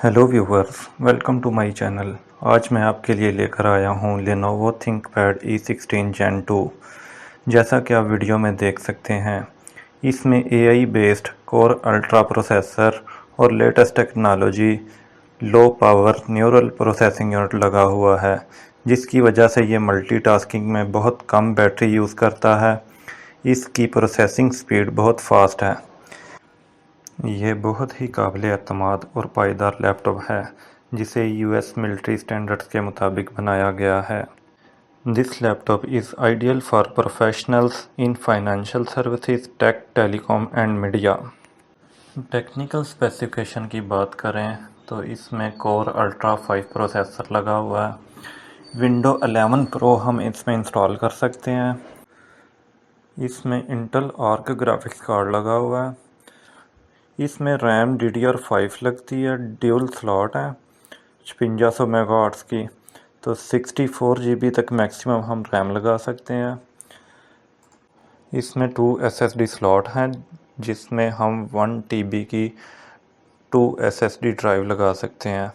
Hello viewers, welcome to my channel. आज मैं आपके लिए लेकर आया हूँ Lenovo ThinkPad E16 Gen2। जैसा कि आप वीडियो में देख सकते हैं, इसमें AI based core ultra processor और latest technology low power neural processing unit लगा हुआ है, जिसकी वजह से ये मल्टीटास्किंग में बहुत कम बैटरी यूज़ करता है। इसकी प्रोसेसिंग स्पीड बहुत फास्ट है। ये बहुत ही काबिल-ए-एतमाद और पायदार लैपटॉप है, जिसे यूएस मिलिट्री स्टैंडर्ड्स के मुताबिक बनाया गया है। This laptop is ideal for professionals in financial services, tech, telecom and media. Technical specification की बात करें तो इसमें कोर अल्ट्रा 5 प्रोसेसर लगा हुआ है। विंडो 11 प्रो हम इसमें इंस्टॉल कर सकते हैं। इसमें इंटेल आर्क ग्राफिक्स कार्ड लगा हुआ है। इसमें रैम DDR5 लगती है, ड्यूल स्लॉट है 5500 मेगाहर्ट्ज़ की, तो 64 GB तक मैक्सिमम हम रैम लगा सकते हैं। इसमें 2 SSD स्लॉट हैं, जिसमें हम 1 TB की 2 SSD ड्राइव लगा सकते हैं।